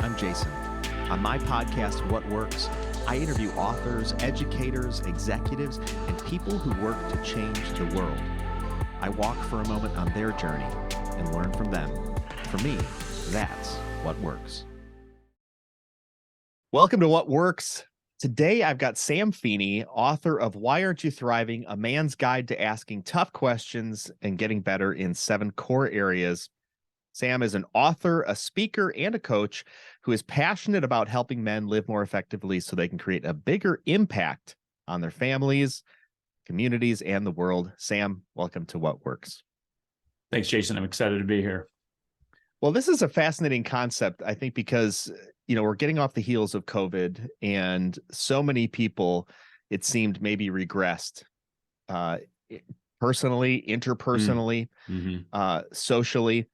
I'm Jason. On my podcast, What Works, I interview authors, educators, executives, and people who work to change the world. I walk for a moment on their journey and learn from them. For me, that's what works. Welcome to What Works. Today, I've got Sam Feeney, author of Why Aren't You Thriving? A Man's Guide to Asking Tough Questions and Getting Better in 7 Core Areas. Sam is an author, a speaker, and a coach who is passionate about helping men live more effectively so they can create a bigger impact on their families, communities, and the world. Sam, welcome to What Works. Thanks, Jason. I'm excited to be here. Well, this is a fascinating concept, I think, because, we're getting off the heels of COVID, and so many people, it seemed, maybe regressed personally, interpersonally, socially.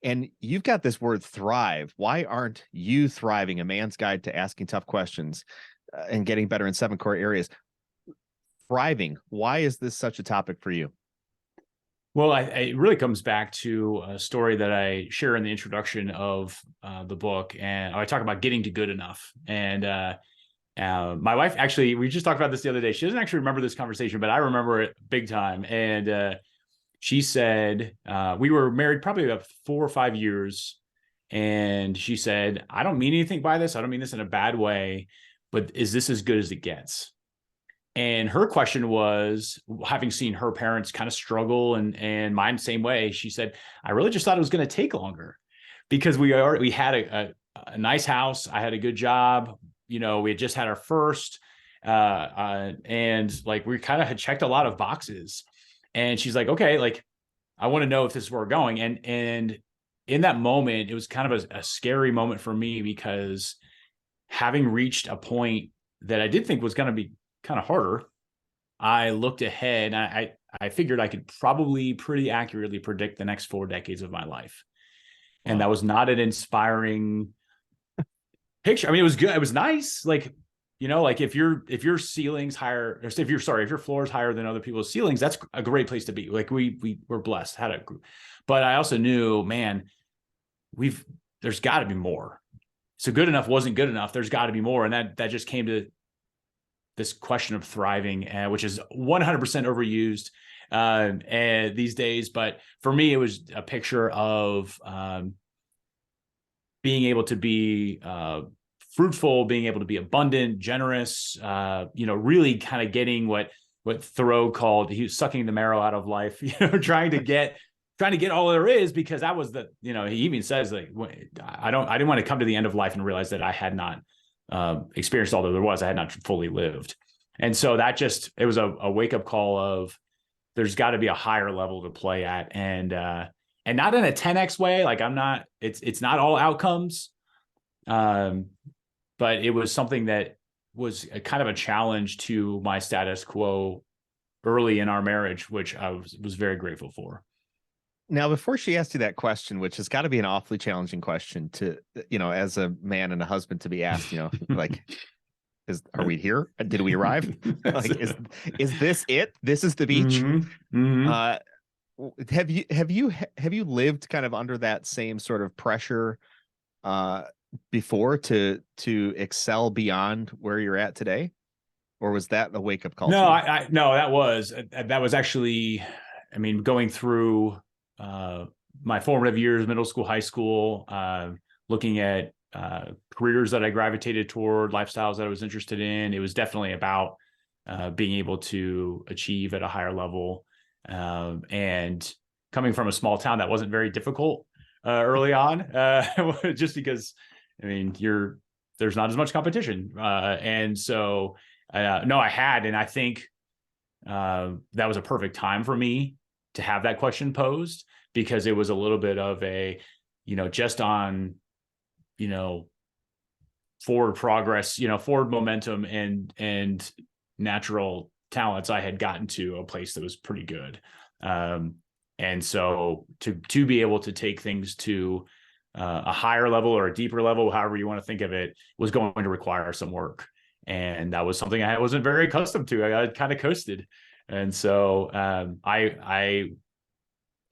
And you've got this word thrive. Why aren't you thriving? A man's guide to asking tough questions and getting better in 7 core areas. Thriving. Why is this such a topic for you? Well, it really comes back to a story that I share in the introduction of the book. And I talk about getting to good enough. And my wife, actually, we just talked about this the other day. She doesn't actually remember this conversation, but I remember it big time. And she said, we were married probably about 4 or 5 years. And she said, I don't mean anything by this. I don't mean this in a bad way, but is this as good as it gets? And her question was, having seen her parents kind of struggle and mine the same way, she said, I really just thought it was going to take longer because we had a nice house. I had a good job. We had just had our first, and like, we kind of had checked a lot of boxes. And she's like, okay, like, I want to know if this is where we're going. And in that moment, it was kind of a scary moment for me because having reached a point that I did think was going to be kind of harder, I looked ahead and I figured I could probably pretty accurately predict the next 4 decades of my life. And that was not an inspiring picture. I mean, it was good. It was nice. Like, like if your ceiling's higher, or if your floor is higher than other people's ceilings, that's a great place to be. Like we were blessed, had a group. But I also knew, man, there's got to be more. So good enough wasn't good enough. There's got to be more. And that just came to this question of thriving, which is 100% overused and these days. But for me, it was a picture of being able to be fruitful, being able to be abundant, generous, really kind of getting what Thoreau called, he was sucking the marrow out of life, trying to get all there is, because that was he even says, like, I didn't want to come to the end of life and realize that I had not experienced all that there was. I had not fully lived. And so that it was a wake-up call of there's got to be a higher level to play at, and not in a 10x way. Like it's not all outcomes. But it was something that was a kind of a challenge to my status quo early in our marriage, which I was very grateful for. Now, before she asked you that question, which has got to be an awfully challenging question to, as a man and a husband to be asked, like, are we here? Did we arrive? Like, is this it? This is the beach. Mm-hmm. Have you lived kind of under that same sort of pressure before to excel beyond where you're at today? Or was that a wake-up call? No, that was actually, going through my formative years, middle school, high school, looking at careers that I gravitated toward, lifestyles that I was interested in. It was definitely about being able to achieve at a higher level. And coming from a small town, that wasn't very difficult early on, just because, there's not as much competition. And so, no, I had, and I think that was a perfect time for me to have that question posed, because it was a little bit of a, just on, forward progress, forward momentum and natural talents, I had gotten to a place that was pretty good. And so to be able to take things to a higher level or a deeper level, however you want to think of it, was going to require some work. And that was something I wasn't very accustomed to. I kind of coasted. And so I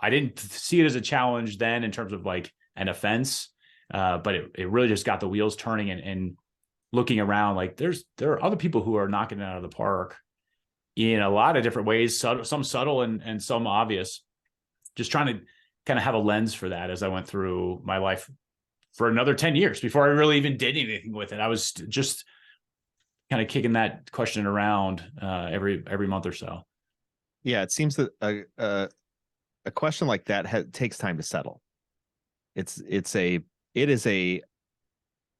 didn't see it as a challenge then in terms of like an offense. But it really just got the wheels turning, and looking around, like there are other people who are knocking it out of the park in a lot of different ways, some subtle and some obvious. Just trying to kind of have a lens for that as I went through my life for another 10 years before I really even did anything with it. I was just kind of kicking that question around every month or so. Yeah, it seems that a question like that takes time to settle. It is a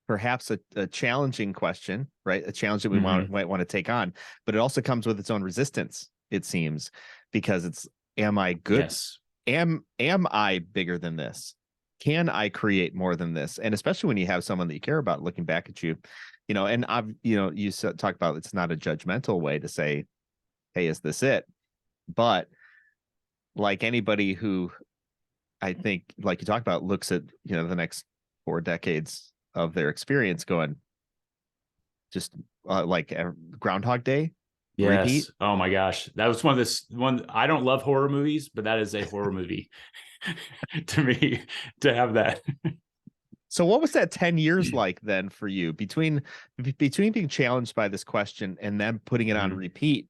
perhaps a challenging question, right? A challenge that we might want to take on, but it also comes with its own resistance, it seems, because it's, am I good? Yes. Am I bigger than this? Can I create more than this? And especially when you have someone that you care about looking back at you, and you talk about, it's not a judgmental way to say, hey, is this it? But like anybody who, I think, like you talked about, looks at, the next 4 decades of their experience going, just like Groundhog Day. Yes. Repeat. Oh my gosh. That was one. I don't love horror movies, but that is a horror movie to me, to have that. So what was that 10 years like then for you, between being challenged by this question and then putting it on repeat,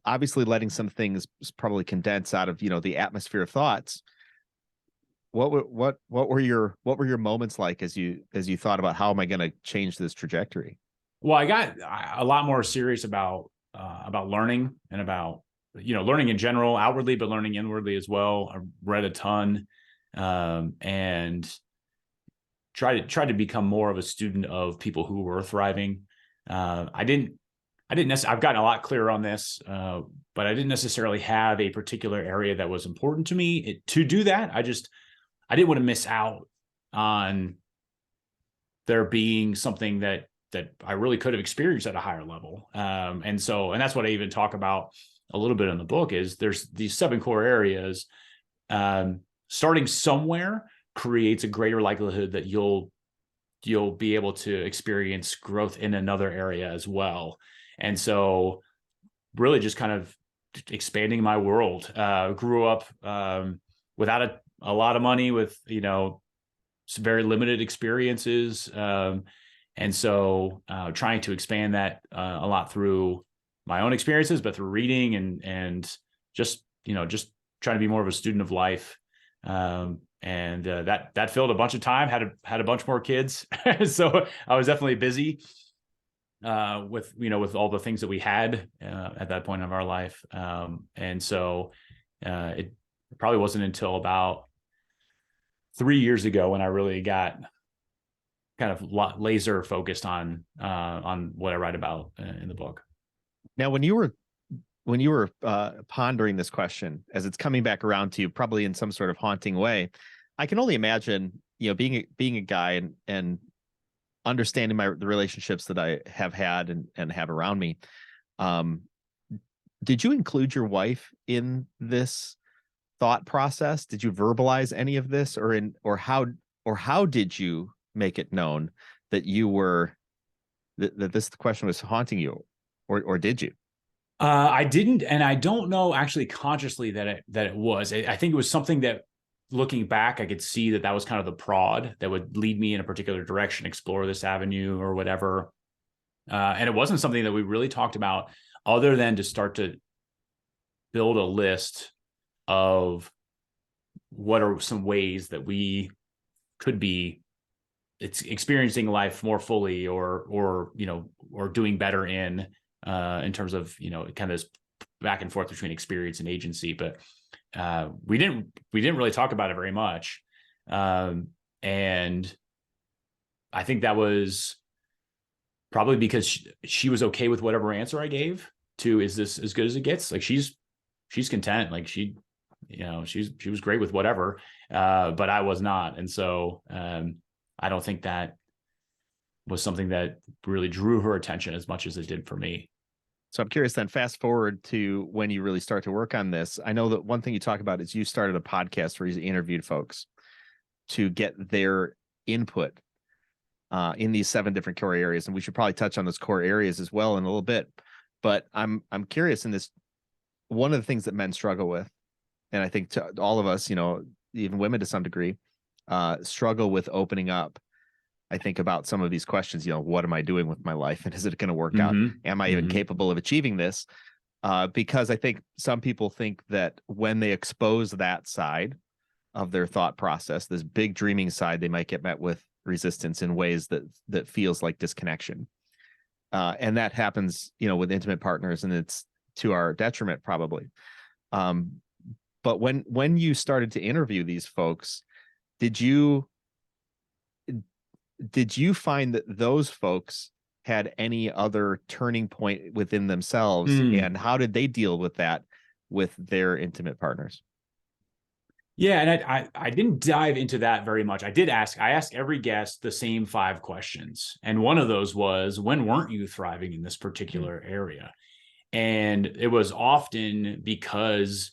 obviously letting some things probably condense out of, the atmosphere of thoughts. What were your moments like as you thought about, how am I going to change this trajectory? Well, I got a lot more serious about learning, and about, learning in general, outwardly, but learning inwardly as well. I read a ton, and tried to become more of a student of people who were thriving. I didn't necessarily, I've gotten a lot clearer on this, but I didn't necessarily have a particular area that was important to me to do that. I didn't want to miss out on there being something that I really could have experienced at a higher level. And that's what I even talk about a little bit in the book, is there's these 7 core areas. Starting somewhere creates a greater likelihood that you'll be able to experience growth in another area as well. And so really just kind of expanding my world. Grew up without a lot of money, with, some very limited experiences. And so trying to expand that a lot through my own experiences, but through reading and just trying to be more of a student of life. And that filled a bunch of time, had a bunch more kids. So I was definitely busy with all the things that we had at that point of our life. And so it probably wasn't until about 3 years ago when I really got kind of laser focused on what I write about in the book. Now, when you were pondering this question, as it's coming back around to you, probably in some sort of haunting way, I can only imagine, being a guy and understanding the relationships that I have had and have around me. Did you include your wife in this thought process? Did you verbalize any of this, or how did you make it known that you were that this question was haunting you, or did you? I didn't, and I don't know actually consciously that it was. I think it was something that, looking back, I could see that was kind of the prod that would lead me in a particular direction, explore this avenue or whatever. And it wasn't something that we really talked about, other than to start to build a list of what are some ways that we could be experiencing life more fully, or doing better in terms of, kind of this back and forth between experience and agency. But we didn't really talk about it very much. And I think that was probably because she was okay with whatever answer I gave to, is this as good as it gets? Like, she's content. Like, she was great with whatever, but I was not. And so I don't think that was something that really drew her attention as much as it did for me. So I'm curious then, fast forward to when you really start to work on this. I know that one thing you talk about is you started a podcast where you interviewed folks to get their input in these 7 different core areas. And we should probably touch on those core areas as well in a little bit. But I'm curious in this, one of the things that men struggle with, and I think to all of us, even women to some degree, struggle with opening up. I think about some of these questions, what am I doing with my life? And is it going to work out? Am I even capable of achieving this? Because I think some people think that when they expose that side of their thought process, this big dreaming side, they might get met with resistance in ways that feels like disconnection. And that happens, with intimate partners, and it's to our detriment probably. But when you started to interview these folks, did you find that those folks had any other turning point within themselves, and how did they deal with that with their intimate partners? Yeah, and I didn't dive into that very much. I asked every guest the same 5 questions. And one of those was, when weren't you thriving in this particular area? And it was often because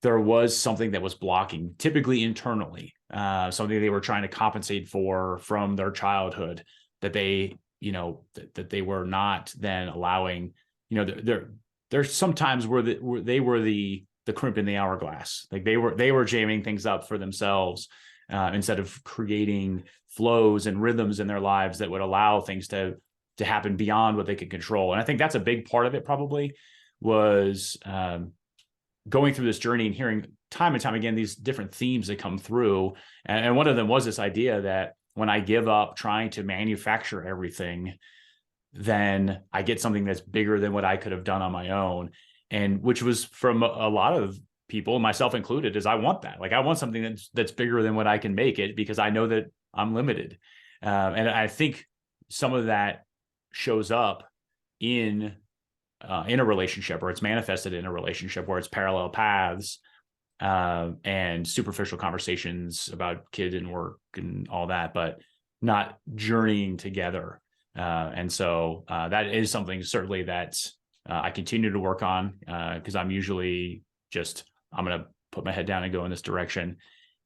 there was something that was blocking, typically internally, something they were trying to compensate for from their childhood that they, that they were not then allowing. There's sometimes where they were the crimp in the hourglass. Like they were jamming things up for themselves instead of creating flows and rhythms in their lives that would allow things to happen beyond what they could control. And I think that's a big part of it, probably, was going through this journey and hearing time and time again these different themes that come through. And one of them was this idea that when I give up trying to manufacture everything, then I get something that's bigger than what I could have done on my own. And which was, from a lot of people, myself included, is I want that. Like, I want something that's bigger than what I can make it, because I know that I'm limited. And I think some of that shows up in a relationship, or it's manifested in a relationship where it's parallel paths and superficial conversations about kid and work and all that, but not journeying together. And so that is something certainly that I continue to work on, because I'm usually I'm going to put my head down and go in this direction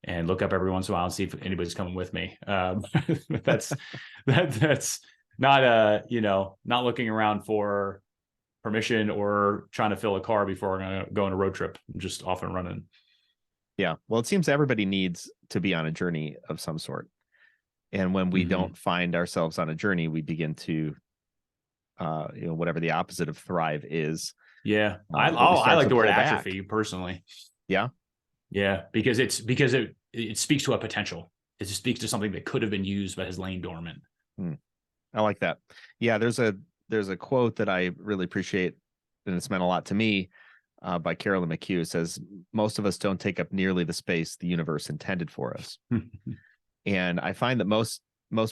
and look up every once in a while and see if anybody's coming with me. That's not not looking around for permission or trying to fill a car before I'm going to go on a road trip. I'm just off and running. Yeah. Well, it seems everybody needs to be on a journey of some sort. And when we don't find ourselves on a journey, we begin to, whatever the opposite of thrive is. Yeah. I like the word atrophy personally. Yeah. Yeah. Because it speaks to a potential. It just speaks to something that could have been used, but has lain dormant. I like that. Yeah. There's a quote that I really appreciate, and it's meant a lot to me, by Carolyn McHugh. It says, most of us don't take up nearly the space the universe intended for us. And I find that most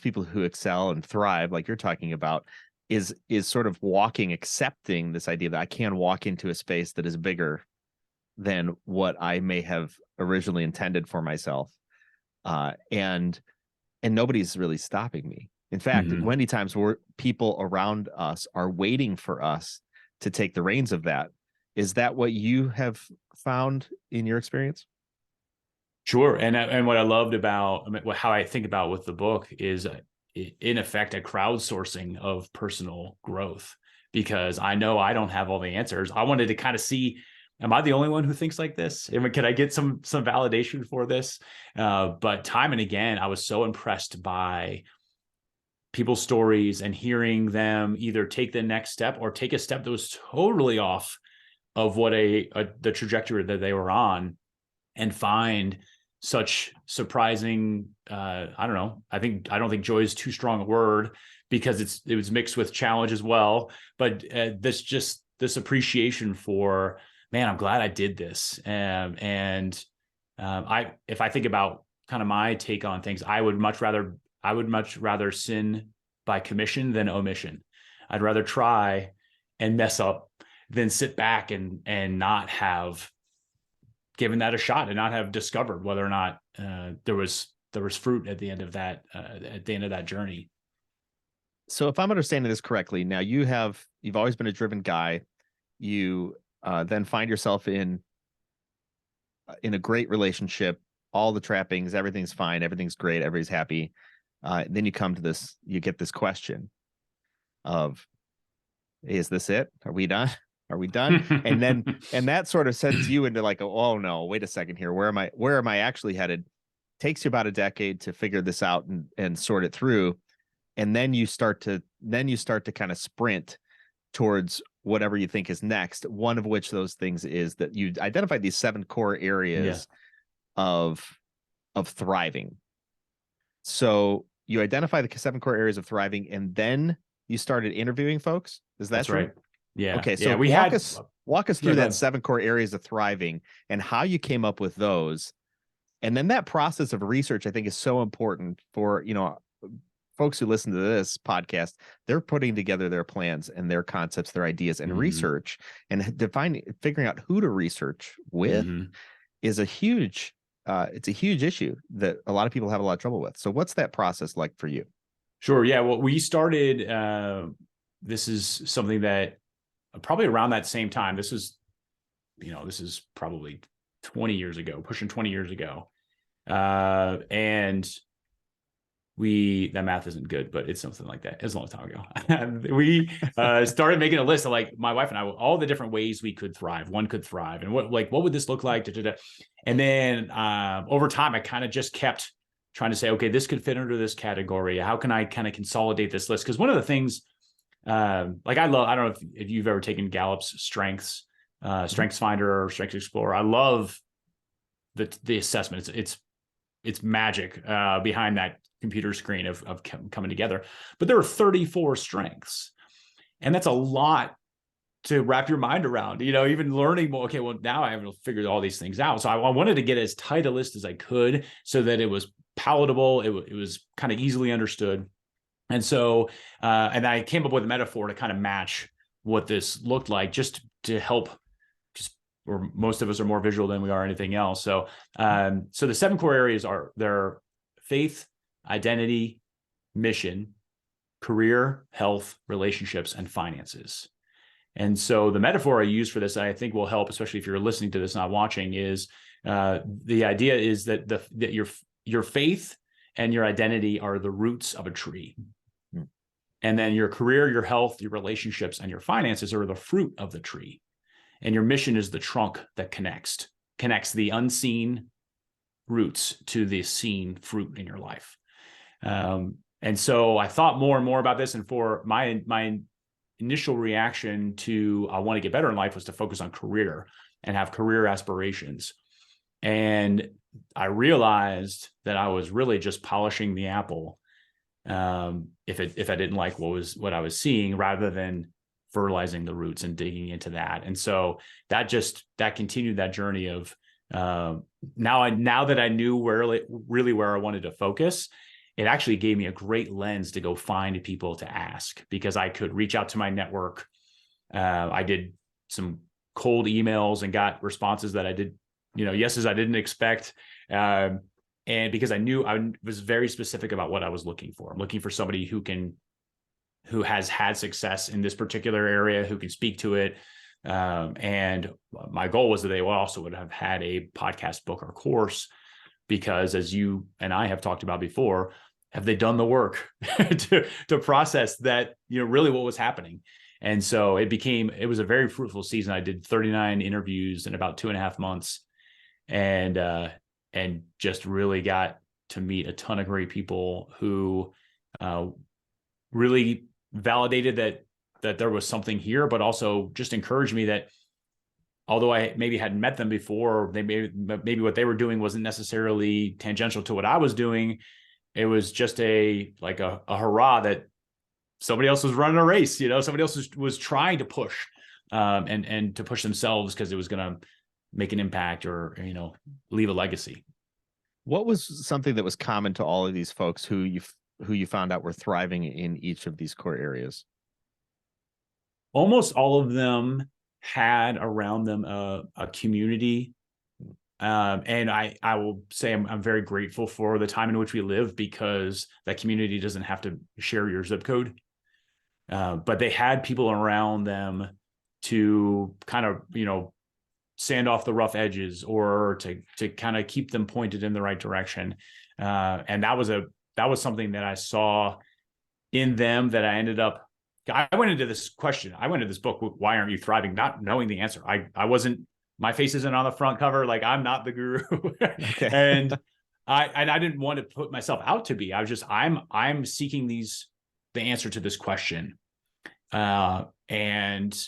people who excel and thrive, like you're talking about, is sort of accepting this idea that I can walk into a space that is bigger than what I may have originally intended for myself. And nobody's really stopping me. In fact, many times where people around us are waiting for us to take the reins of that. Is that what you have found in your experience? Sure. And what I loved about, how I think about with the book is, in effect, a crowdsourcing of personal growth, because I know I don't have all the answers. I wanted to kind of see, am I the only one who thinks like this? Can I get some validation for this? But time and again, I was so impressed by people's stories and hearing them either take the next step or take a step that was totally off of what the trajectory that they were on, and find such surprising, I don't think joy is too strong a word, because it was mixed with challenge as well. But this appreciation for, man, I'm glad I did this. If I think about kind of my take on things, I would much rather sin by commission than omission. I'd rather try and mess up than sit back and not have given that a shot and not have discovered whether or not there was fruit at the end of that journey. So if I'm understanding this correctly, now you've always been a driven guy. You then find yourself in a great relationship, all the trappings, everything's fine, everything's great, everybody's happy. Then you get this question of, is this it? Are we done? Are we done? And that sort of sends you into like, oh no, wait a second here. Where am I actually headed? Takes you about a decade to figure this out and sort it through. And then you start to kind of sprint towards whatever you think is next. One of which those things is that you identified these 7 core areas of thriving. So you identify the 7 core areas of thriving, and then you started interviewing folks. Is that That's true? right. Yeah. Okay. So Yeah, walk us through go that ahead. 7 core areas of thriving and how you came up with those. And then that process of research, I think, is so important for, folks who listen to this podcast. They're putting together their plans and their concepts, their ideas, and research, and figuring out who to research with is a huge, it's a huge issue that a lot of people have a lot of trouble with. So what's that process like for you? Sure. Yeah. Well, we started, this is something that probably around that same time, this is probably 20 years ago, pushing 20 years ago. And that math isn't good, but it's something like that. It's a long time ago. We started making a list of, like, my wife and I, all the different ways we could thrive. One could thrive, and what would this look like? And then over time, I kind of just kept trying to say, okay, this could fit under this category. How can I kind of consolidate this list? Because one of the things, I don't know if you've ever taken Gallup's Strengths Finder or Strengths Explorer. I love the assessment. It's magic behind that computer screen of coming together. But there are 34 strengths, and that's a lot to wrap your mind around, even learning. Well, okay, well, now I have to figure all these things out. So I wanted to get as tight a list as I could so that it was palatable. It was kind of easily understood. And so, and I came up with a metaphor to kind of match what this looked like, just to help, or most of us are more visual than we are anything else. So, so the 7 core areas are their faith, identity, mission, career, health, relationships, and finances. And so the metaphor I use for this, I think will help, especially if you're listening to this, not watching, is the idea is that that your faith and your identity are the roots of a tree. And then your career, your health, your relationships, and your finances are the fruit of the tree. And your mission is the trunk that connects the unseen roots to the seen fruit in your life. And so I thought more and more about this. And for my initial reaction to I want to get better in life was to focus on career and have career aspirations. And I realized that I was really just polishing the apple if I didn't like what I was seeing, rather than fertilizing the roots and digging into that. And so that continued that journey of now that I knew really where I wanted to focus, it actually gave me a great lens to go find people to ask, because I could reach out to my network. I did some cold emails and got responses that I did, yeses I didn't expect. And because I knew I was very specific about what I was looking for. I'm looking for somebody who has had success in this particular area, who can speak to it. And my goal was that they also would have had a podcast, book, or course, because as you and I have talked about before, have they done the work to process that, really what was happening? And so it was a very fruitful season. I did 39 interviews in about 2.5 months, and just really got to meet a ton of great people who really validated that there was something here, but also just encouraged me that although I maybe hadn't met them before, maybe what they were doing wasn't necessarily tangential to what I was doing. It was just a hurrah that somebody else was running a race, somebody else was trying to push and to push themselves because it was going to make an impact or, leave a legacy. What was something that was common to all of these folks who you found out were thriving in each of these core areas? Almost all of them had around them a community. And I will say I'm very grateful for the time in which we live, because that community doesn't have to share your zip code. But they had people around them to kind of, sand off the rough edges, or to kind of keep them pointed in the right direction. And that was something that I saw in them that I went into this book, why aren't you thriving? Not knowing the answer. My face isn't on the front cover. Like, I'm not the guru. Okay. And I didn't want to put myself out to be. I was just, I'm seeking the answer to this question, and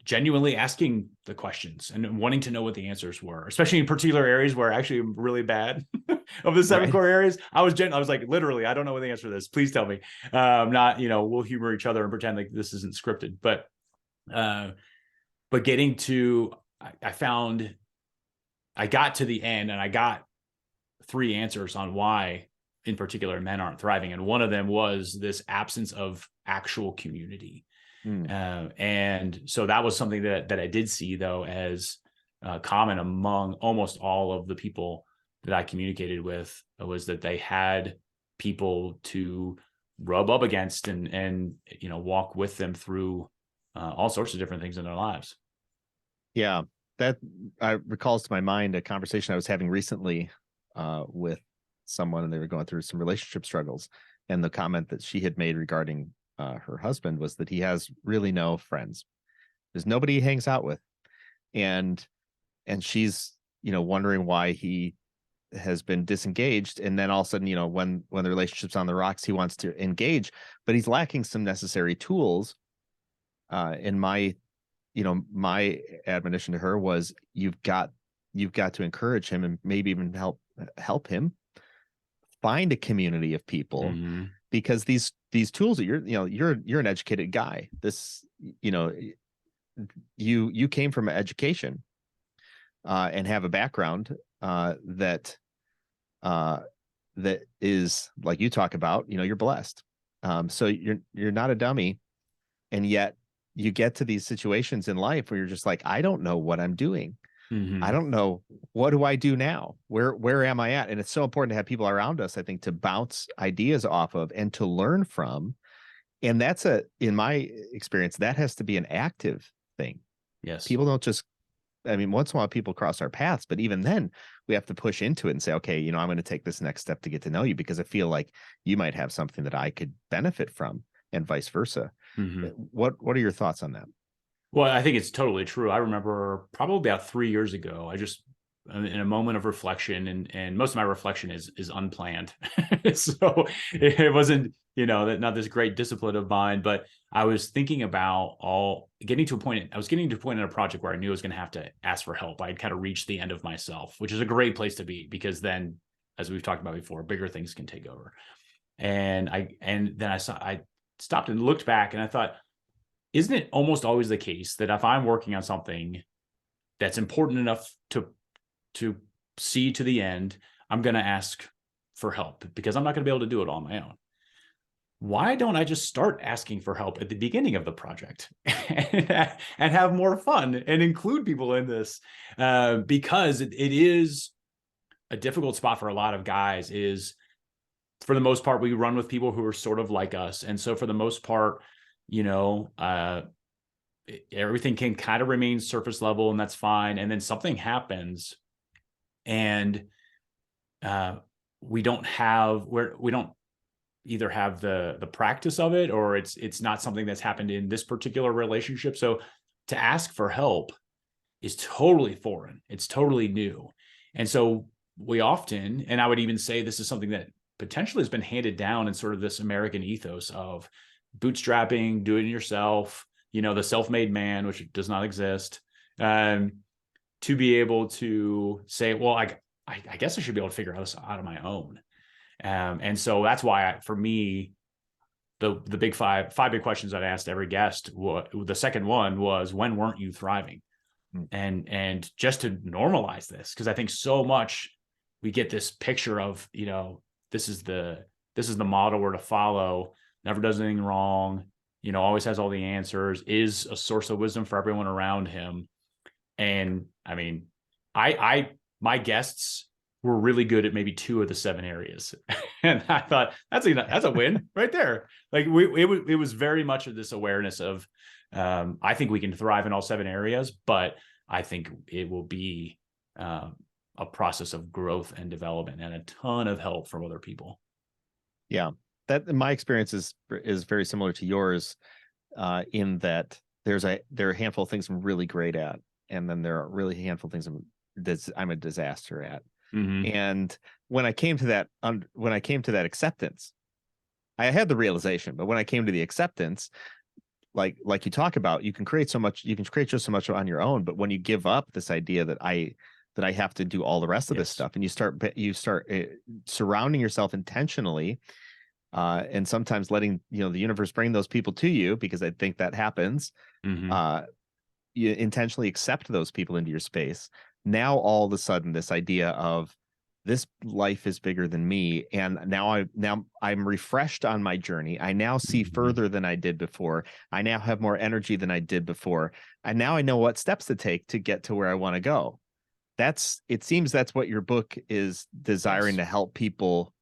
genuinely asking the questions and wanting to know what the answers were, especially in particular areas where actually I'm really bad of the 7 core areas. I was like, literally, I don't know what the answer to this. Please tell me. Not, we'll humor each other and pretend like this isn't scripted, but getting to, I got to the end and I got 3 answers on why in particular men aren't thriving. And one of them was this absence of actual community. And so that was something that I did see, though, as common among almost all of the people that I communicated with, was that they had people to rub up against and walk with them through all sorts of different things in their lives. Yeah, that recalls to my mind a conversation I was having recently with someone, and they were going through some relationship struggles. And the comment that she had made regarding her husband was that he has really no friends. There's nobody he hangs out with. And she's, wondering why he has been disengaged. And then all of a sudden, when the relationship's on the rocks, he wants to engage, but he's lacking some necessary tools. In my admonition to her was, you've got to encourage him and maybe even help him find a community of people, because these tools that you're an educated guy. This, you came from an education and have a background that is, like you talk about, you're blessed. So you're not a dummy, and yet you get to these situations in life where you're just like, I don't know what I'm doing. I don't know, what do I do now? Where am I at? And it's so important to have people around us, I think, to bounce ideas off of and to learn from. And that's in my experience, that has to be an active thing. Yes. People don't just, once in a while people cross our paths, but even then we have to push into it and say, okay, I'm going to take this next step to get to know you, because I feel like you might have something that I could benefit from, and vice versa. What are your thoughts on that? Well, I think it's totally true. I remember probably about 3 years ago, I just, in a moment of reflection, and most of my reflection is unplanned. So it wasn't, not this great discipline of mine, but I was thinking about I was getting to a point in a project where I knew I was going to have to ask for help. I had kind of reached the end of myself, which is a great place to be, because then, as we've talked about before, bigger things can take over. And then I stopped and looked back, and I thought, isn't it almost always the case that if I'm working on something that's important enough to see to the end, I'm going to ask for help, because I'm not going to be able to do it on my own? Why don't I just start asking for help at the beginning of the project and have more fun and include people in this? Because it is a difficult spot for a lot of guys. Is, for the most part, we run with people who are sort of like us. And so for the most part, everything can kind of remain surface level, and that's fine. And then something happens, and we don't either have the practice of it, or it's not something that's happened in this particular relationship. So to ask for help is totally foreign. It's totally new. And so we often, and I would even say this is something that potentially has been handed down in sort of this American ethos of bootstrapping, do it yourself, the self-made man, which does not exist, to be able to say, well, I guess I should be able to figure this out on my own. And so that's why, for me, the big five big questions that I asked every guest, the second one was, when weren't you thriving? And just to normalize this, because I think so much we get this picture of, this is the model we're to follow, never does anything wrong, always has all the answers, is a source of wisdom for everyone around him. And my guests were really good at maybe 2 of the 7 areas. And I thought, that's a win right there. Like it was very much of this awareness of, I think we can thrive in all 7 areas, but I think it will be a process of growth and development and a ton of help from other people. Yeah. That, in my experience, is very similar to yours, in that there are a handful of things I'm really great at, and then there are really handful of things I'm a disaster at. Mhm. And when I came to that acceptance, I had the realization, but when I came to the acceptance, like you talk about, you can create just so much on your own, but when you give up this idea that I have to do all the rest of this Yes. stuff, and you start surrounding yourself intentionally, and sometimes letting the universe bring those people to you, because I think that happens. Mhm. uh you intentionally accept those people into your space. Now all of a sudden, this idea of this life is bigger than me, and now I'm refreshed on my journey. I now see Mhm. further than I did before. I now have more energy than I did before, and now I know what steps to take to get to where I want to go. It seems that's what your book is desiring Yes. to help people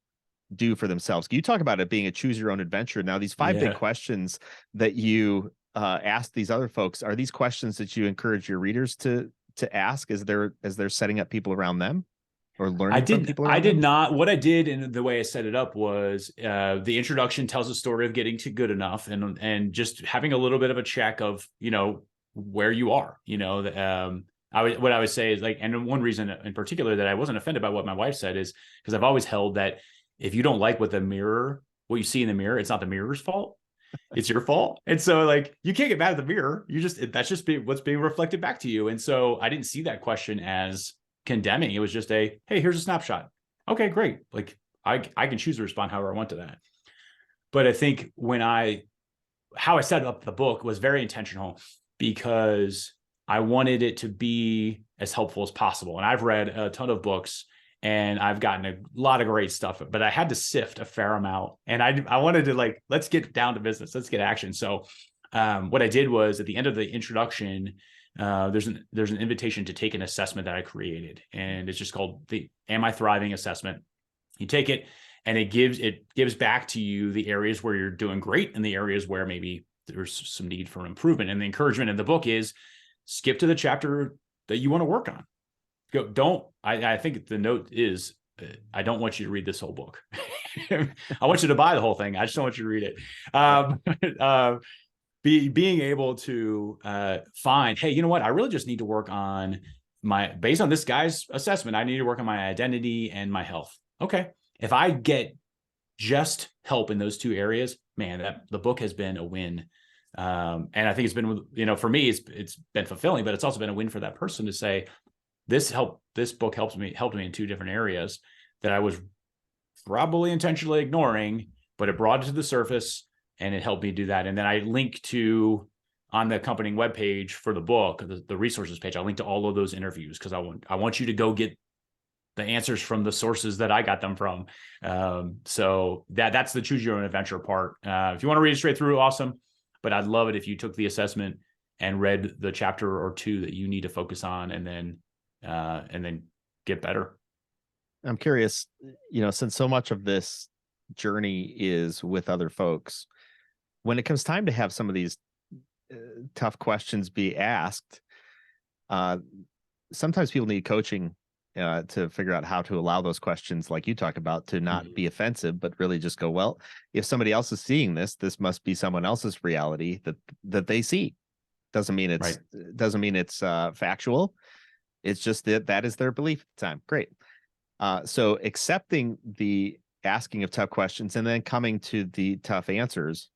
do for themselves. You talk about it being a choose your own adventure. Now, these 5 big Yeah. questions that you ask these other folks, are these questions that you encourage your readers to ask as they're setting up people around them, or I learning from did. people I around did them? not. What I did, and the way I set it up was the introduction tells a story of getting to good enough, and just having a little bit of a check of where you are. What I would say is, like, and one reason in particular that I wasn't offended by what my wife said is because I've always held that if you don't like what you see in the mirror, it's not the mirror's fault. It's your fault. And so, like, you can't get mad at the mirror. That's just what's being reflected back to you. And so I didn't see that question as condemning. It was just hey, here's a snapshot. Okay, great. Like, I can choose to respond however I want to that. But I think how I set up the book was very intentional, because I wanted it to be as helpful as possible. And I've read a ton of books and I've gotten a lot of great stuff, but I had to sift a fair amount. And I wanted to, like, let's get down to business. Let's get action. So what I did was, at the end of the introduction, there's an invitation to take an assessment that I created. And it's just called the Am I Thriving assessment. You take it, and it gives back to you the areas where you're doing great and the areas where maybe there's some need for improvement. And the encouragement in the book is skip to the chapter that you want to work on. I think the note is, I don't want you to read this whole book. I want you to buy the whole thing. I just don't want you to read it. Um, uh, being able to find, hey, you know what? I really just need to work on based on this guy's assessment, I need to work on my identity and my health. Okay. If I get just help in those two areas, man, the book has been a win. And I think it's been, for me, it's been fulfilling, but it's also been a win for that person to say, this book helped me in two different areas that I was probably intentionally ignoring, but it brought it to the surface and it helped me do that. And then I link to, on the accompanying webpage for the book, the resources page, I link to all of those interviews, because I want you to go get the answers from the sources that I got them from. So that's the choose your own adventure part. If you want to read it straight through, awesome. But I'd love it if you took the assessment and read the chapter or two that you need to focus on, and then get better. I'm curious, since so much of this journey is with other folks, when it comes time to have some of these tough questions be asked, uh, sometimes people need coaching to figure out how to allow those questions, like you talk about, to not be offensive, but really just go, well, if somebody else is seeing this must be someone else's reality that they see. Doesn't mean it's Right. factual. It's just that is their belief at the time. Great. So accepting the asking of tough questions and then coming to the tough answers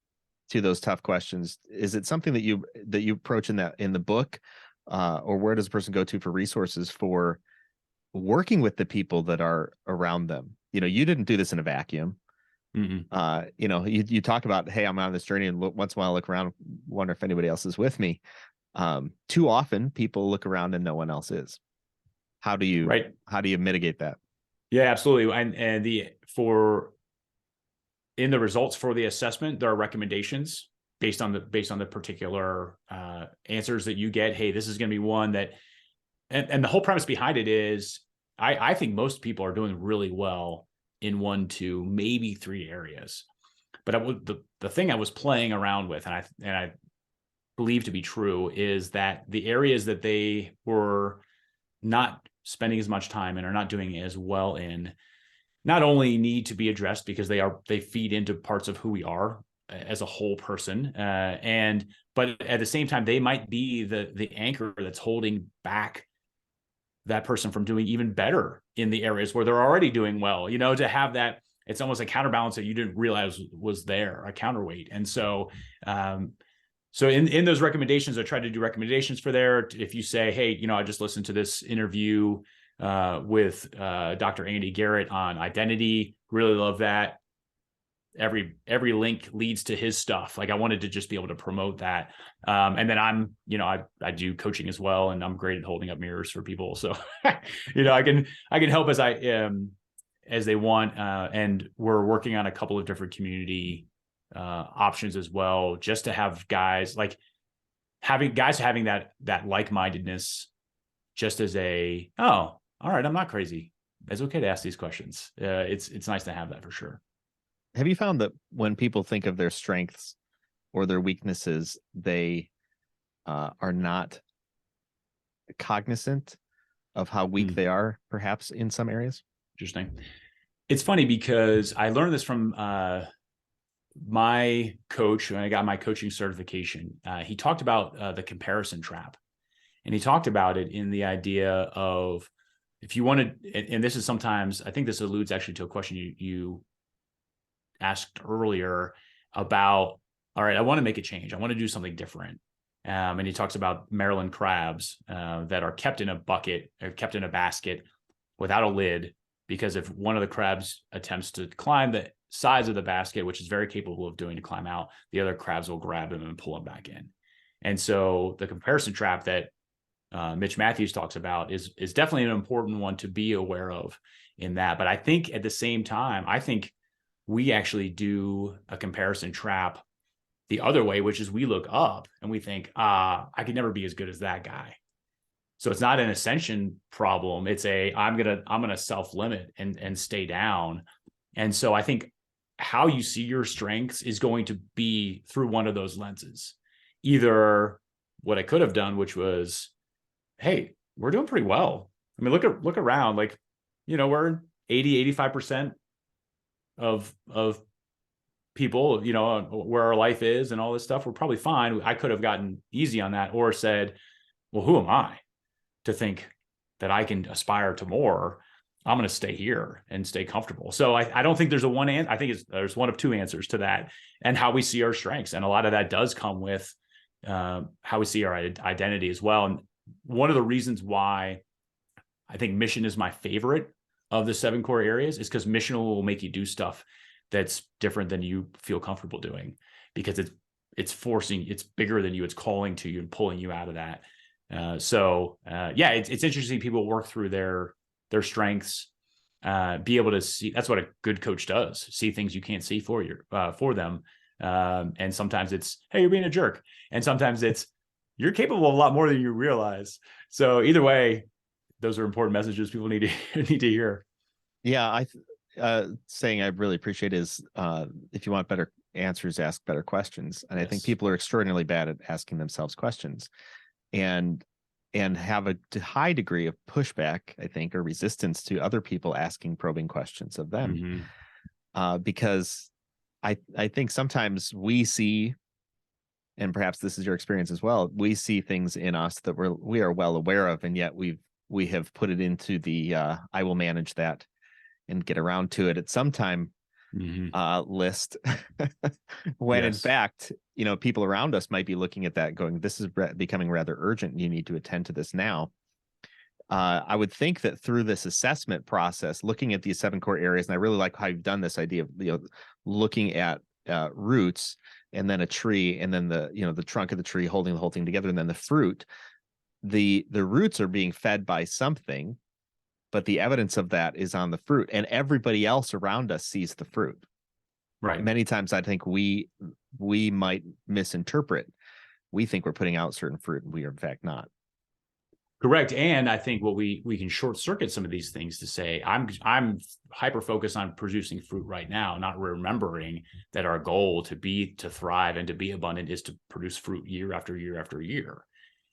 to those tough questions, is it something that you approach in the book, or where does a person go to for resources for working with the people that are around them? You didn't do this in a vacuum. Mm-mm. You talk about, hey, I'm on this journey, and once in a while I look around, wonder if anybody else is with me. Too often people look around and no one else is. How do you Right. mitigate that? Yeah, absolutely. And in the results for the assessment, there are recommendations based on the particular answers that you get. Hey, this is going to be one that, and the whole premise behind it is, I think most people are doing really well in 1, 2, maybe 3 areas. But the thing I was playing around with, and I believe to be true, is that the areas that they were not spending as much time in, or not doing as well in, not only need to be addressed because they feed into parts of who we are as a whole person, but at the same time, they might be the anchor that's holding back that person from doing even better in the areas where they're already doing well, to have that, it's almost a counterbalance that you didn't realize was there, a counterweight. And so, so in those recommendations, I try to do recommendations for there. If you say, hey, I just listened to this interview with Dr. Andy Garrett on identity, really love that. Every link leads to his stuff. Like I wanted to just be able to promote that. And then I'm, I do coaching as well, and I'm great at holding up mirrors for people. So, I can help as they want. And we're working on a couple of different community options as well, just to have guys having that like-mindedness, just as a, oh, all right, I'm not crazy. It's okay to ask these questions. It's nice to have that for sure. Have you found that when people think of their strengths or their weaknesses, they are not cognizant of how weak they are, perhaps in some areas? Interesting. It's funny because I learned this from my coach when I got my coaching certification. He talked about the comparison trap, and he talked about it in the idea of, if you wanted, and this is sometimes, I think this alludes actually to a question you asked earlier about, all right, I want to make a change. I want to do something different. And he talks about Maryland crabs that are kept in a bucket or kept in a basket without a lid, because if one of the crabs attempts to climb the sides of the basket, which is very capable of doing, to climb out, the other crabs will grab him and pull him back in. And so the comparison trap that Mitch Matthews talks about is definitely an important one to be aware of in that. But I think at the same time, I think we actually do a comparison trap the other way, which is we look up and we think, I could never be as good as that guy. So it's not an ascension problem. It's I'm gonna self-limit and stay down. And so I think how you see your strengths is going to be through one of those lenses. Either what I could have done, which was, hey, we're doing pretty well. I mean, look around, we're 80, 85% of people, where our life is and all this stuff. We're probably fine. I could have gotten easy on that, or said, well, who am I to think that I can aspire to more? I'm going to stay here and stay comfortable. So I don't think there's a one answer. I think there's one of two answers to that, and how we see our strengths. And a lot of that does come with how we see our identity as well. And one of the reasons why I think mission is my favorite of the 7 core areas is because mission will make you do stuff that's different than you feel comfortable doing, because it's bigger than you. It's calling to you and pulling you out of that. It's interesting. People work through their strengths, be able to see. That's what a good coach does: see things you can't see for them. And sometimes it's, hey, you're being a jerk, and sometimes it's, you're capable of a lot more than you realize. So either way, those are important messages people need to hear. Yeah, saying I really appreciate is, if you want better answers, ask better questions. And I think people are extraordinarily bad at asking themselves questions, and have a high degree of pushback, I think, or resistance to other people asking probing questions of them. Because I think sometimes we see, and perhaps this is your experience as well, we see things in us that we are well aware of, and yet we have put it into the I will manage that and get around to it at some time list. When in fact, people around us might be looking at that going, this is becoming rather urgent. You need to attend to this now. I would think that through this assessment process, looking at these 7 core areas, and I really like how you've done this idea of looking at roots, and then a tree, and then the trunk of the tree holding the whole thing together, and then the fruit. The roots are being fed by something, but the evidence of that is on the fruit, and everybody else around us sees the fruit. Right. Many times I think we might misinterpret. We think we're putting out certain fruit, and we are in fact not. Correct. And I think what we can short circuit some of these things to say, I'm hyper focused on producing fruit right now, not remembering that our goal to thrive and to be abundant is to produce fruit year after year after year.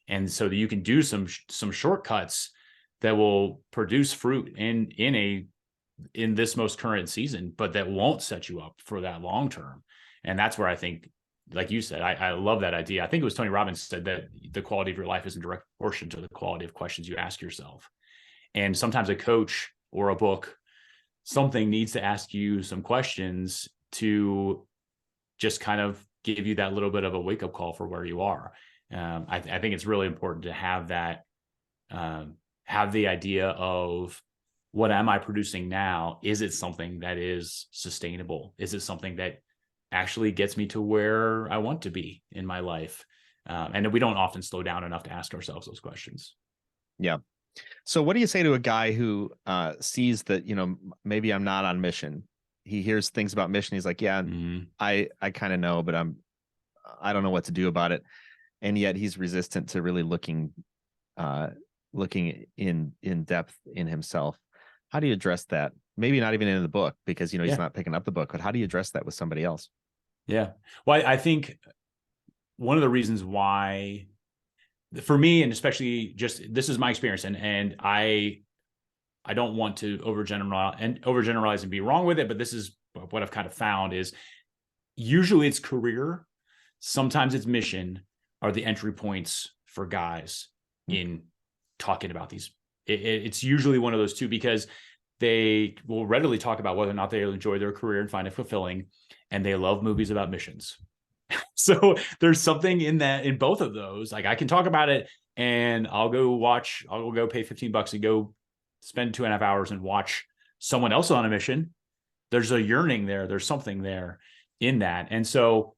And so that you can do some shortcuts that will produce fruit in this most current season, but that won't set you up for that long term. And that's where I think, like you said, I love that idea. I think it was Tony Robbins said that the quality of your life is in direct proportion to the quality of questions you ask yourself. And sometimes a coach or a book, something needs to ask you some questions to just kind of give you that little bit of a wake up call for where you are. I think it's really important to have that, have the idea of, what am I producing now? Is it something that is sustainable? Is it something that actually gets me to where I want to be in my life? And we don't often slow down enough to ask ourselves those questions. Yeah. So what do you say to a guy who sees that, maybe I'm not on mission? He hears things about mission. He's like, yeah, I kind of know, but I don't know what to do about it. And yet he's resistant to really looking in depth in himself. How do you address that? Maybe not even in the book, because he's not picking up the book, but how do you address that with somebody else? Yeah. Well, I think one of the reasons why, for me, and especially just, this is my experience, and I don't want to overgeneralize and be wrong with it, but this is what I've kind of found is, usually it's career, sometimes it's mission, are the entry points for guys in talking about these. It's usually one of those two, because they will readily talk about whether or not they enjoy their career and find it fulfilling, and they love movies about missions. So there's something in that, in both of those. Like, I can talk about it, and I'll go pay $15 and go spend 2.5 hours and watch someone else on a mission. There's a yearning there. There's something there in that. And so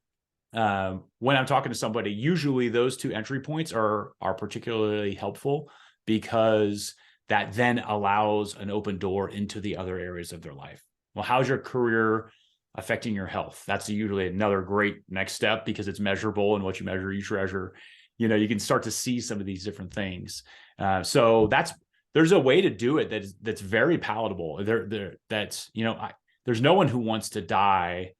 when I'm talking to somebody, usually those two entry points are particularly helpful, because that then allows an open door into the other areas of their life. Well, how's your career affecting your health? That's usually another great next step, because it's measurable, and what you measure, you treasure. You can start to see some of these different things. So there's a way to do it that's very palatable. There's no one who wants to die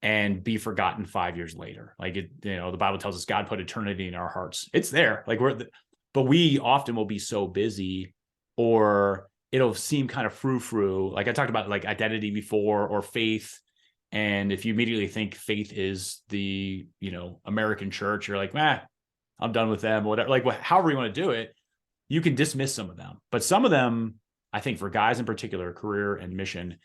and be forgotten 5 years later. Like, the Bible tells us God put eternity in our hearts. It's there. Like, but we often will be so busy, or it'll seem kind of frou-frou. Like I talked about, like, identity before, or faith. And if you immediately think faith is the, American church, you're like, I'm done with them, whatever. Like, however you want to do it, you can dismiss some of them. But some of them, I think, for guys in particular, career and mission,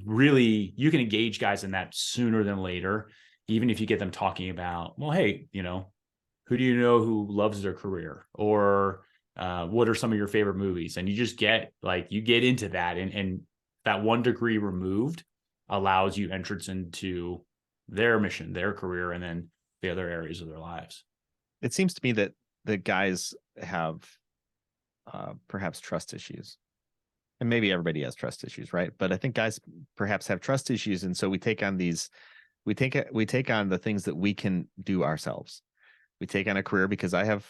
really, you can engage guys in that sooner than later, even if you get them talking about, well, hey, who do you know who loves their career? Or what are some of your favorite movies? And you just get into that, and that 1 degree removed allows you entrance into their mission, their career, and then the other areas of their lives. It seems to me that the guys have perhaps trust issues. And maybe everybody has trust issues, right? But I think guys perhaps have trust issues. And so we take on the things that we can do ourselves. We take on a career because I have,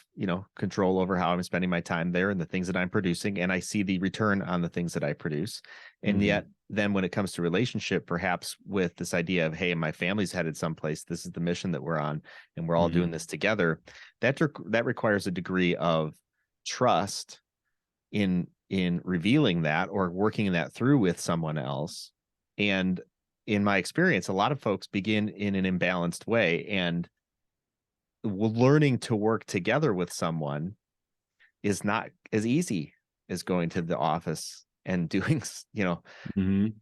control over how I'm spending my time there and the things that I'm producing. And I see the return on the things that I produce. And yet then when it comes to relationship, perhaps with this idea of, hey, my family's headed someplace, this is the mission that we're on, and we're all doing this together, that requires a degree of trust in revealing that, or working that through with someone else. And in my experience, a lot of folks begin in an imbalanced way, and learning to work together with someone is not as easy as going to the office and doing, doing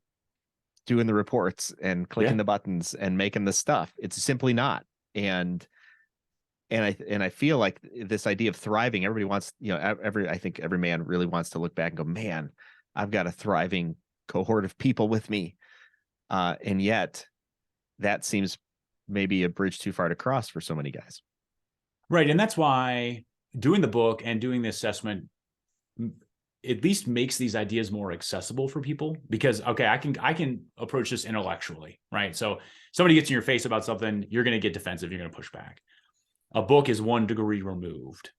the reports and clicking the buttons and making the stuff. It's simply not. And I feel like this idea of thriving, everybody wants, I think every man really wants to look back and go, man, I've got a thriving cohort of people with me. And yet that seems maybe a bridge too far to cross for so many guys. Right. And that's why doing the book and doing the assessment at least makes these ideas more accessible for people, because, okay, I can approach this intellectually, right? So somebody gets in your face about something, you're going to get defensive, you're going to push back. A book is 1 degree removed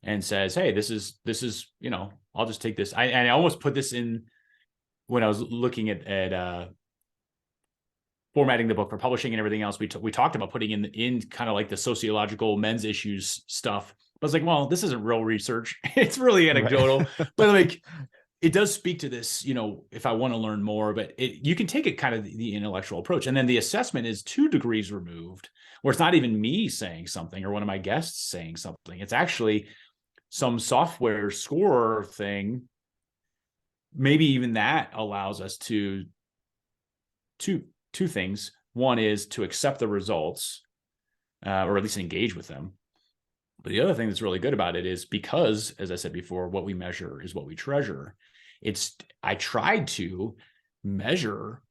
and says, hey, this is, I'll just take this. I almost put this in when I was looking at formatting the book for publishing and everything else. We talked about putting in kind of like the sociological men's issues stuff. But I was like, well, this isn't real research. It's really anecdotal, right. But like, it does speak to this, if I want to learn more, but you can take it kind of the intellectual approach. And then the assessment is 2 degrees removed, where it's not even me saying something or one of my guests saying something. It's actually some software score thing maybe even that allows us to two things. One is to accept the results, or at least engage with them. But the other thing that's really good about it is because, as I said before, what we measure is what we treasure. I tried to measure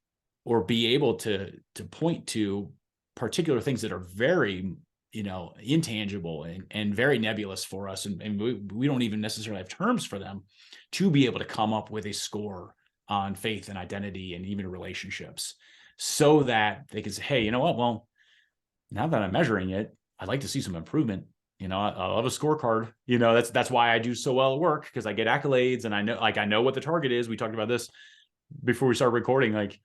or be able to point to particular things that are very, intangible and very nebulous for us. And we don't even necessarily have terms for them, to be able to come up with a score on faith and identity and even relationships, so that they can say, hey, you know what? Well, now that I'm measuring it, I'd like to see some improvement. I love a scorecard. That's why I do so well at work, because I get accolades and I know what the target is. We talked about this before we started recording. Like,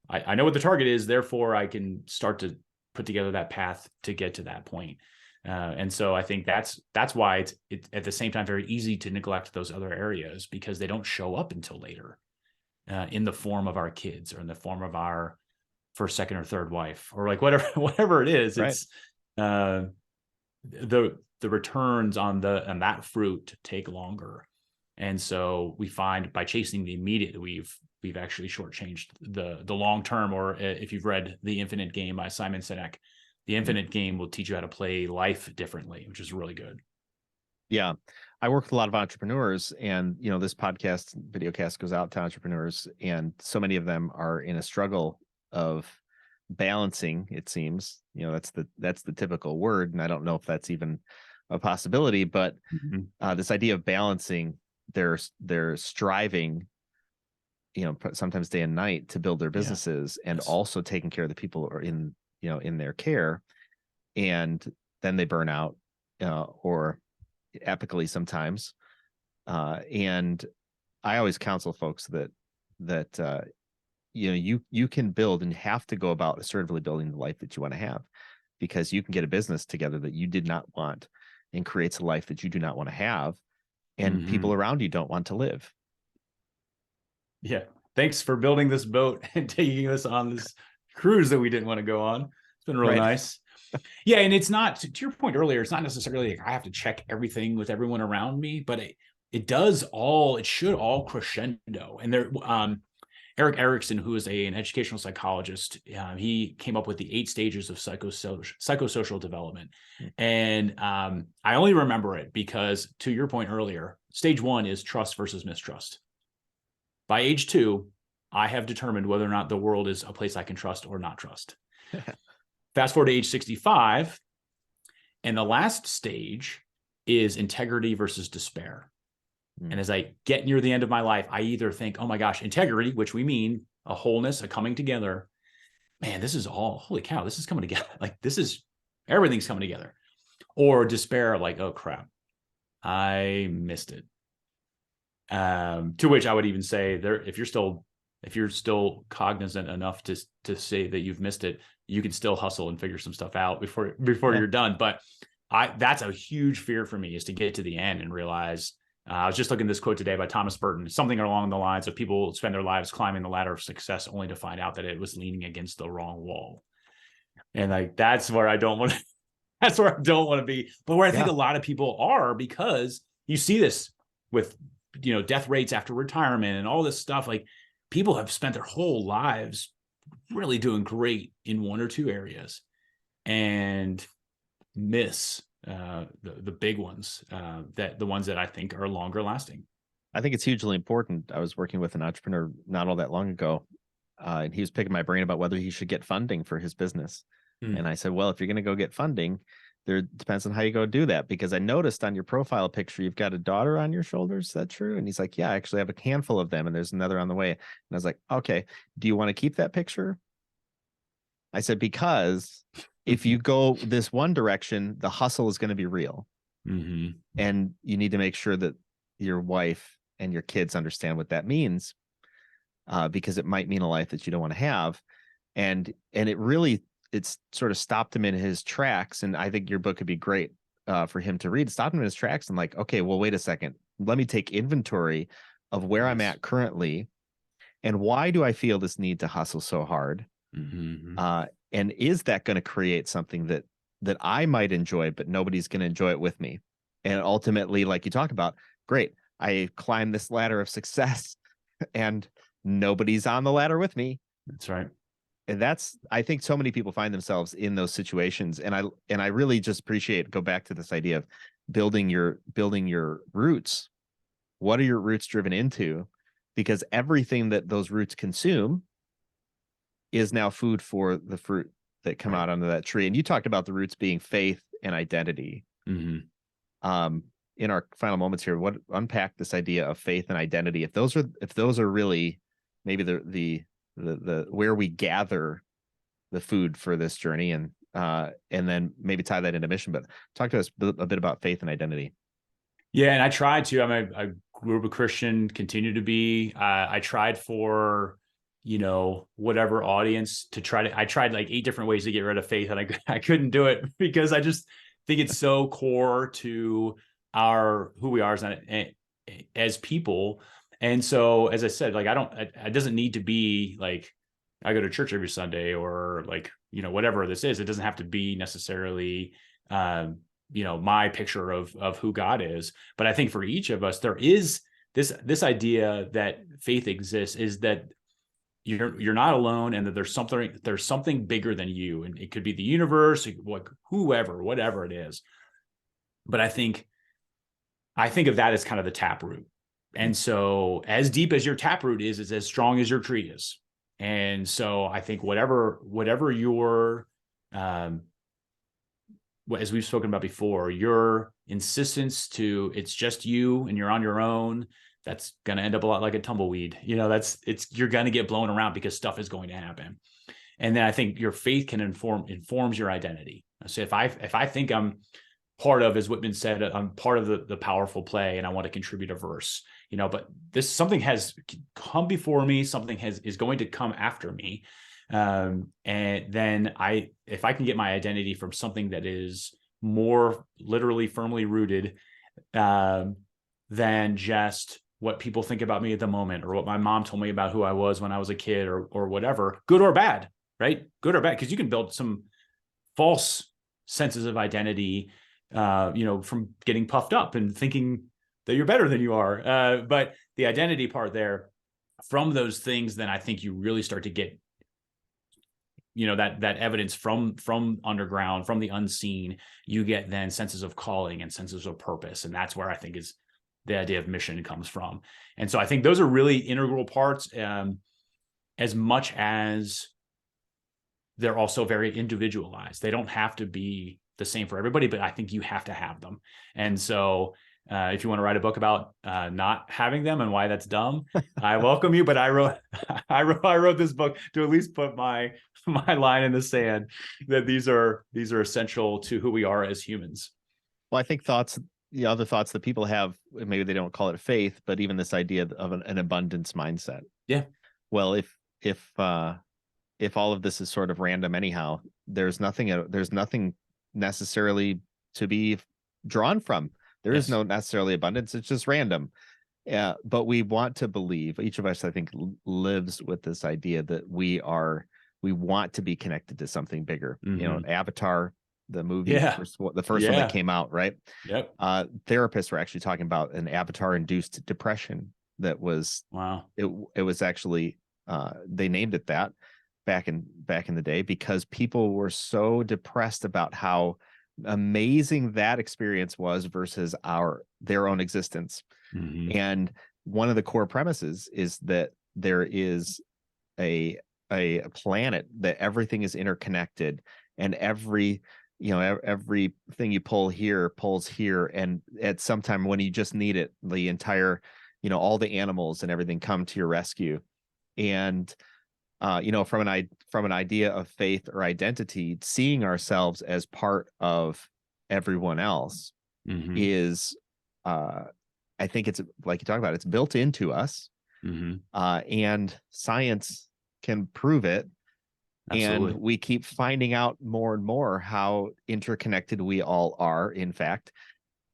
I know what the target is, therefore I can start to put together that path to get to that point. And so I think that's why it's at the same time very easy to neglect those other areas, because they don't show up until later, in the form of our kids, or in the form of our first, second, or third wife, or like whatever it is. Right. It's the returns on that fruit take longer. And so we find by chasing the immediate, we've actually shortchanged the long term. Or if you've read The Infinite Game by Simon Sinek, the infinite game will teach you how to play life differently, which is really good. Yeah. I work with a lot of entrepreneurs, and, this video cast goes out to entrepreneurs, and so many of them are in a struggle of balancing, it seems. That's the typical word. And I don't know if that's even a possibility, but this idea of balancing their striving, sometimes day and night, to build their businesses, and also taking care of the people who are in their care. And then they burn out, or epically sometimes. And I always counsel folks that you can build, and have to go about assertively building the life that you want to have, because you can get a business together that you did not want, and creates a life that you do not want to have, and people around you don't want to live. Yeah. Thanks for building this boat and taking us on this cruise that we didn't want to go on. It's been really nice. Yeah. And it's not, to your point earlier, it's not necessarily like I have to check everything with everyone around me, but it should all crescendo. And there, Eric Erickson, who is an educational psychologist, he came up with the 8 stages of psychosocial development. And I only remember it because, to your point earlier, stage 1 is trust versus mistrust. By age 2, I have determined whether or not the world is a place I can trust or not trust. Fast forward to age 65, and the last stage is integrity versus despair. And as I get near the end of my life, I either think, oh my gosh, integrity, which we mean a wholeness, a coming together. Man, this is all, holy cow, this is coming together. Like, everything's coming together. Or despair, like, oh crap, I missed it. To which I would even say, if you're still cognizant enough to say that you've missed it, you can still hustle and figure some stuff out before you're done. But that's a huge fear for me, is to get to the end and realize. I was just looking at this quote today by Thomas Burton, something along the lines of people spend their lives climbing the ladder of success only to find out that it was leaning against the wrong wall. And that's where I don't want to be, but where I think a lot of people are, because you see this with, death rates after retirement and all this stuff. Like, people have spent their whole lives really doing great in one or two areas and miss the big ones, that the ones that I think are longer lasting. I think it's hugely important. I was working with an entrepreneur not all that long ago, and he was picking my brain about whether he should get funding for his business. And I said, well, if you're going to go get funding, there depends on how you go do that, because I noticed on your profile picture you've got a daughter on your shoulders. Is that true? And he's like, yeah, I actually have a handful of them, and there's another on the way. And I was like, okay, do you want to keep that picture? I said, because if you go this one direction, the hustle is going to be real. And you need to make sure that your wife and your kids understand what that means, because it might mean a life that you don't want to have. And it's sort of stopped him in his tracks. And I think your book could be great for him to read. Stopped him in his tracks and like, okay, well, wait a second. Let me take inventory of where I'm at currently, and why do I feel this need to hustle so hard? And is that going to create something that I might enjoy, but nobody's going to enjoy it with me? And ultimately, like you talk about, great, I climbed this ladder of success, and nobody's on the ladder with me. That's right. And I think so many people find themselves in those situations. And I really just go back to this idea of building your roots. What are your roots driven into? Because everything that those roots consume is now food for the fruit that come out onto that tree. And you talked about the roots being faith and identity. In our final moments here, unpack this idea of faith and identity. If those are really maybe the where we gather the food for this journey, and then maybe tie that into mission. But talk to us a bit about faith and identity. Yeah, and I tried to. I grew up a Christian, continue to be. I tried for, whatever audience to I tried like 8 different ways to get rid of faith, and I couldn't do it because I just think it's so core to who we are as people. And so, as I said, like, it doesn't need to be like I go to church every Sunday or like, whatever this is. It doesn't have to be necessarily, my picture of who God is. But I think for each of us, there is this idea that faith exists, is that you're not alone, and that there's something bigger than you. And it could be the universe, whatever it is. But I think of that as kind of the taproot. And so as deep as your taproot is as strong as your tree is. And so I think whatever your, as we've spoken about before, your insistence to it's just you and you're on your own, that's going to end up a lot like a tumbleweed. You're going to get blown around because stuff is going to happen. And then I think your faith can informs your identity. So if I think I'm part of, as Whitman said, I'm part of the powerful play and I want to contribute a verse, but something has come before me, something is going to come after me. And then if I can get my identity from something that is more literally firmly rooted, than just what people think about me at the moment, or what my mom told me about who I was when I was a kid, or whatever, good or bad, right? Good or bad, because you can build some false senses of identity, from getting puffed up and thinking that you're better than you are. But the identity part there, from those things, then I think you really start to get, that evidence from underground, from the unseen. You get then senses of calling and senses of purpose. And that's where I think is the idea of mission comes from. And so I think those are really integral parts, as much as they're also very individualized. They don't have to be the same for everybody, but I think you have to have them. And so if you want to write a book about not having them and why that's dumb, I welcome you. But I wrote this book to at least put my line in the sand that these are essential to who we are as humans. Well, I think the other thoughts that people have, maybe they don't call it faith, but even this idea of an abundance mindset. Yeah. Well, if all of this is sort of random anyhow, there's nothing necessarily to be drawn from. There is no necessarily abundance. It's just random. But we want to believe, each of us, I think, lives with this idea that we want to be connected to something bigger. Avatar, the movie, the first one that came out, right? Yep. Therapists were actually talking about an Avatar-induced depression that was, wow. It was actually, they named it that back in the day, because people were so depressed about how amazing that experience was versus their own existence. And one of the core premises is that there is a planet, that everything is interconnected, and everything you pull here pulls here, and at some time when you just need it, the entire, all the animals and everything come to your rescue. And from an idea of faith or identity, seeing ourselves as part of everyone else is, I think it's like you talk about, it's built into us, and science can prove it. Absolutely. And we keep finding out more and more how interconnected we all are, in fact.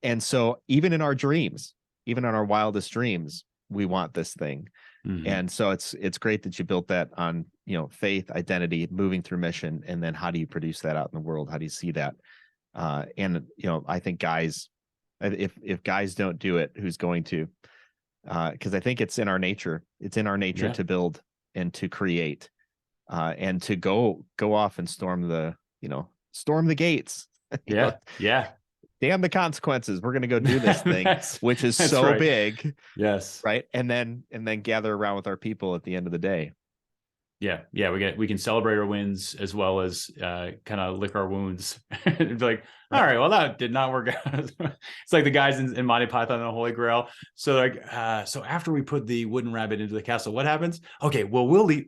And so even in our dreams, even on our wildest dreams, we want this thing. And so it's great that you built that on, faith, identity, moving through mission, and then how do you produce that out in the world? How do you see that? And I think guys, if guys don't do it, who's going to? because I think it's in our nature. It's in our nature Yeah. to build and to create, and to go off and storm the gates. You know, Yeah. Yeah. damn the consequences. We're gonna go do this thing, which is That's so right. big, Yes. right? And then gather around with our people at the end of the day. Yeah. Yeah. We can celebrate our wins as well as kind of lick our wounds. It's like, all right, well, that did not work out. It's like the guys in Monty Python and the Holy Grail. So like, so after we put the wooden rabbit into the castle, what happens? Okay, well, we'll leave.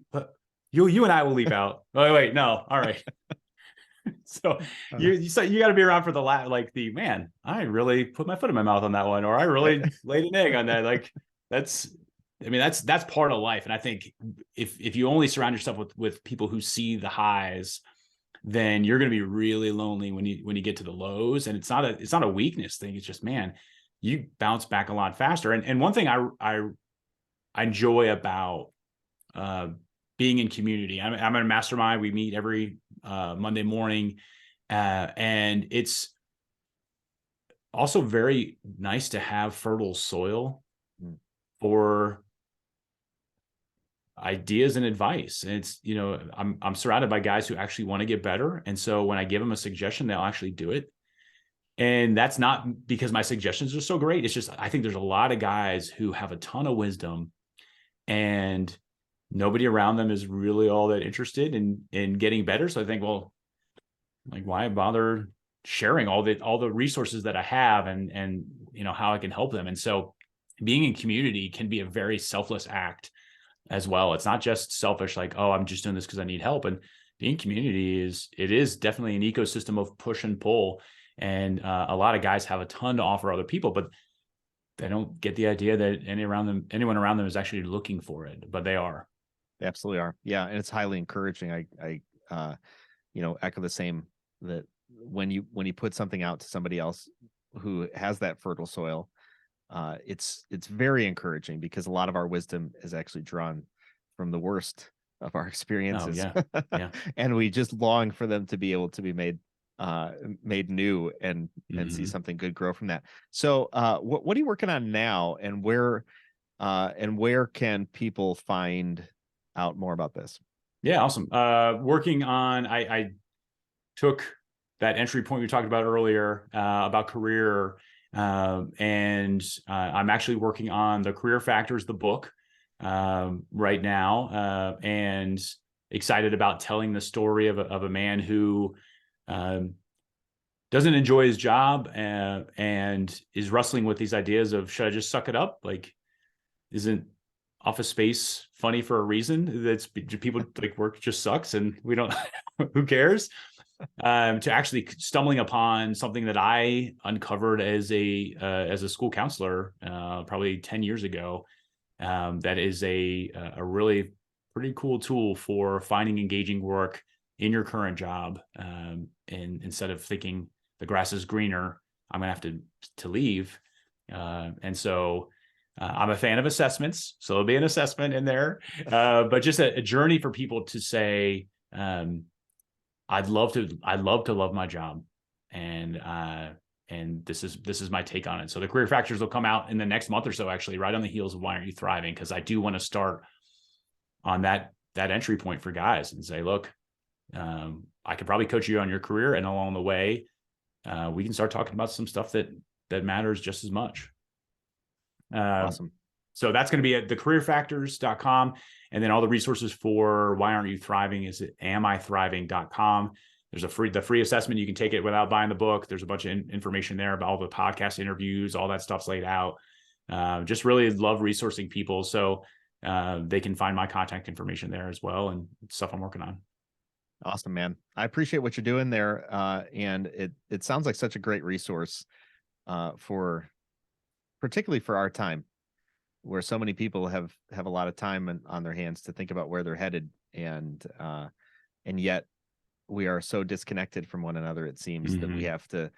You and I will leave out. Oh, wait, no. All right. So you got to be around for the like the man. I really put my foot in my mouth on that one, or I really laid an egg on that. Like that's, I mean, that's part of life. And I think if you only surround yourself with people who see the highs, then you're going to be really lonely when you get to the lows. And it's not a weakness thing. It's just, man, you bounce back a lot faster. And one thing I enjoy about being in community. I'm in a mastermind. We meet every Monday morning, and it's also very nice to have fertile soil for ideas and advice. And it's, I'm surrounded by guys who actually want to get better, and so when I give them a suggestion, they'll actually do it. And that's not because my suggestions are so great. It's just I think there's a lot of guys who have a ton of wisdom, and nobody around them is really all that interested in getting better. So I think, well, like, why bother sharing all the resources that I have and how I can help them. And so being in community can be a very selfless act as well. It's not just selfish, like, oh, I'm just doing this because I need help. And being in community is definitely an ecosystem of push and pull. And a lot of guys have a ton to offer other people, but they don't get the idea that anyone around them is actually looking for it, but they are. They absolutely are. Yeah, and it's highly encouraging. I echo the same, that when you put something out to somebody else who has that fertile soil, it's very encouraging, because a lot of our wisdom is actually drawn from the worst of our experiences. Oh, yeah. Yeah. And we just long for them to be able to be made new and see Mhm. something good grow from that. So what are you working on now, and where can people find out more about this? Yeah, awesome. Working on, I took that entry point we talked about earlier about career, and I'm actually working on the Career Factors, the book, right now, and excited about telling the story of a man who doesn't enjoy his job and is wrestling with these ideas of, should I just suck it up? Like, isn't Office Space funny for a reason? That's people like, work just sucks and we don't, who cares? To actually stumbling upon something that I uncovered as a school counselor probably 10 years ago. That is a really pretty cool tool for finding engaging work in your current job. And instead of thinking the grass is greener, I'm gonna have to leave. And so I'm a fan of assessments, so there'll be an assessment in there, but just a journey for people to say, I'd love to love my job, and this is my take on it. So the Career Factors will come out in the next month or so, actually, right on the heels of Why Aren't You Thriving? Because I do want to start on that entry point for guys and say, look, I could probably coach you on your career, and along the way, we can start talking about some stuff that matters just as much. Awesome. So that's going to be at thecareerfactors.com. And then all the resources for Why Aren't You Thriving is at amithriving.com. There's the free assessment. You can take it without buying the book. There's a bunch of information there about all the podcast interviews, all that stuff's laid out. Just really love resourcing people. So they can find my contact information there as well, and stuff I'm working on. Awesome, man. I appreciate what you're doing there. And it sounds like such a great resource particularly for our time, where so many people have a lot of time on their hands to think about where they're headed, and yet we are so disconnected from one another. It seems that we have to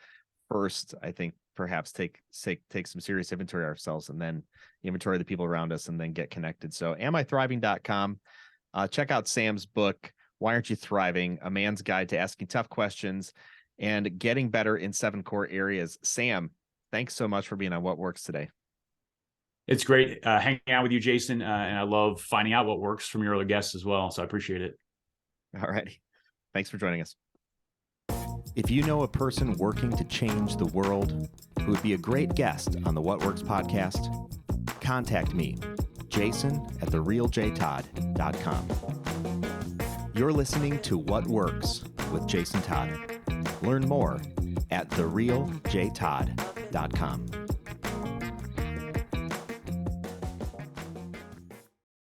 first, I think, perhaps take some serious inventory of ourselves, and then inventory the people around us, and then get connected. So amithriving.com. Check out Sam's book, Why Aren't You Thriving? A Man's Guide to Asking Tough Questions and Getting Better in 7 Core Areas. Sam, thanks so much for being on What Works today. It's great hanging out with you, Jason. And I love finding out what works from your other guests as well. So I appreciate it. All righty. Thanks for joining us. If you know a person working to change the world who would be a great guest on the What Works podcast, contact me, Jason at therealjtodd.com. You're listening to What Works with Jason Todd. Learn more at therealjtodd.com.